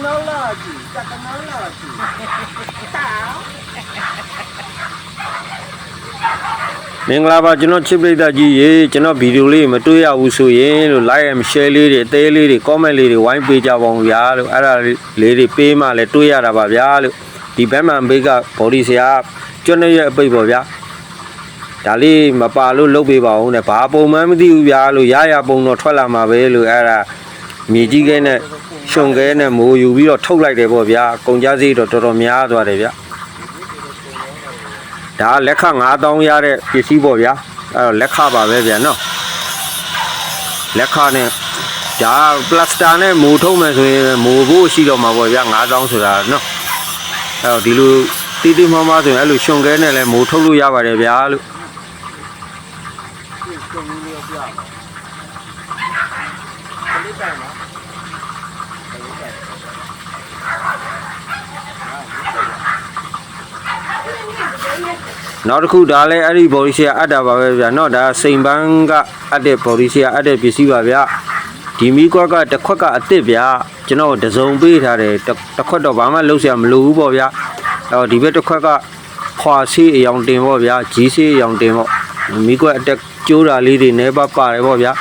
နောလာကြီးတက္ကနောလာကြီးမင်္ဂလာပါကျွန်တော်ချစ်ပရိသတ်ကြီးရေကျွန်တော်ဗီဒီယိုလေးမတွေ့ရဘူးဆိုရင်လို့ like and share လေးတွေအသေးလေးတွေ comment လေးတွေဝိုင်းပေးကြပါဦးဗျာလို့အဲ့ဒါလေးတွေပေးမှလည်းတွေ့ရတာပါဗျာလို့ဒီဘက်မှန်ဘေးက body ဆရာကျွတ်နေရဲ့အပိတ်ပေါ့ဗျာဒါလေးမပါလို့လုပ်ပေးပါဦးနဲ့ဘာပုံမှန်မသိဘူးဗျာလို့ရရပုံတော့ထွက်လာမှာပဲလို့အဲ့ဒါမြေကြီးခဲနဲ့ရှုံခဲနဲ့မိုးယူပြီးတော့ထုတ်လိုက်တယ်ပေါ့ဗျာကုန်ကြစည်တော့တော်တော်များသွားတယ်ဗျာဒါလက်ခ9000ရတဲ့ပစ္စည်းပေါ့ဗျာအဲ့တော့လက်ခပါပဲဗျာနော်လက်ခနဲ့ဒါပလတ်စတာနဲ့မိုးထုတ်မယ်ဆိုရင်မိုးဖို့ရှိတော့မှာပေါ့ဗျာ9000ဆိုတာနော်အဲ့တော့ဒီလိုတီးတီးမမဆိုရင်အဲ့လိုရှုံခဲနဲ့လည်းမိုးထုတ်လို့ရပါတယ်ဗျာလို့နောက်တစ်ခုဒါလည်းအဲ့ဒီ body ရှယ်အပ်တာပါပဲဗျာเนาะဒါစိန်ပန်းကအပ်တဲ့ body ရှယ်အပ်တဲ့ပစ္စည်းပါဗျာဒီမီကွက်ကတစ်ခွက်ကအစ်စ်ဗျာကျွန်တော်တစုံပေးထားတယ်တစ်ခွက်တော့ဘာမှလုပ်စရာမလိုဘူးပေါ့ဗျာအော်ဒီဘက်တစ်ခွက်ကခွာဆေးအယောင်တင်ပေါ့ဗျာဂျီးဆေးအယောင်တင်ပေါ့မီကွက်အတက်ကျိုးတာလေးတွေနဲပါပါတယ်ပေါ့ဗျာ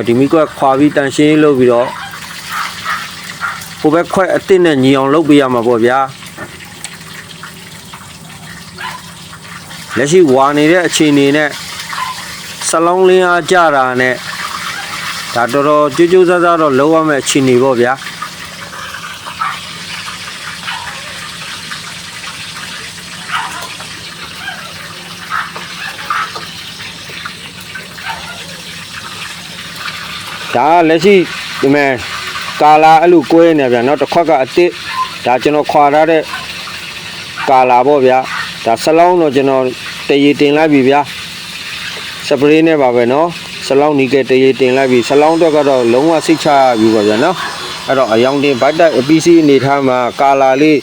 ဒီမီကွက်ခွာပြီးတန်ရှင်းလုပ်ပြီးတော့ဟိုဘက်ခွက်အစ်စ်နဲ့ညီအောင်လုပ်ပေးရမှာပေါ့ဗျာလက်ရှိဝါနေတဲ့အခြေအနေနဲ့စလောင်းလင်းအားကြတာနဲ့ဒါတော်တော်ကြိုးကြိုးစားစားတော့လုံးဝမဲ့အခြေအနေပေါ့ဗျာဒါလက်ရှိဒီမဲ့ကာလာအဲ့လိုကွဲနေဗျာနောက်တစ်ခွက်ကအစ်စ်ဒါကျွန်တော်ခွာထားတဲ့ကာလာပေါ့ဗျာဒါဆလောင်းတော့ကျွန်တော်တရေတင်လိုက်ပြီဗျာစပရေးနဲ့ပါပဲเนาะဆလောင်းနီကဲတရေတင်လိုက်ပြီဆလောင်းတော့ကတော့လုံးဝစိတ်ချပြီပါဗျာเนาะအဲ့တော့အယောင်တင်ဘိုက်တက် PC အနေထားမှာကာလာလေး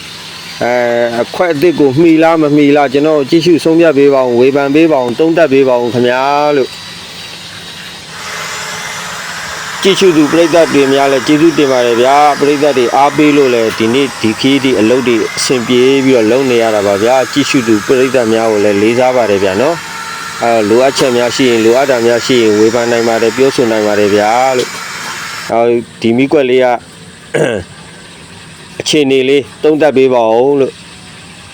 အခွက်အစ်စ်ကိုမှီလားမမှီလားကျွန်တော်ကြည့်ရှုဆုံးဖြတ်ပေးပါဦးဝေဖန်ပေးပါဦးတုံးတက်ပေးပါဦးခင်ဗျာလို့ကြည့်ရှုသူပရိသတ်တွေများလဲကျေးဇူးတင်ပါတယ်ဗျာပရိသတ်တွေအားပေးလို့လဲဒီနေ့ဒီခီးဒီအလုပ်တွေအဆင်ပြေပြီးတော့လုပ်နေရတာပါဗျာကြည့်ရှုသူပရိသတ်များကိုလည်းလေးစားပါတယ်ဗျာနော်လိုအပ်ချက်များရှိရင်လိုအပ်တာများရှိရင်ဝေဖန်နိုင်ပါတယ်ပြောဆိုနိုင်ပါတယ်ဗျာလို့ဒီမိကွက်လေးကအခြေအနေလေးတုံးတက်ပေးပါဦးလို့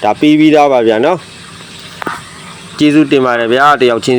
ဒါပြီးသားပါဗျာနော်ကျေးဇူးတင်ပါတယ်ဗျာတယောက်ချင်း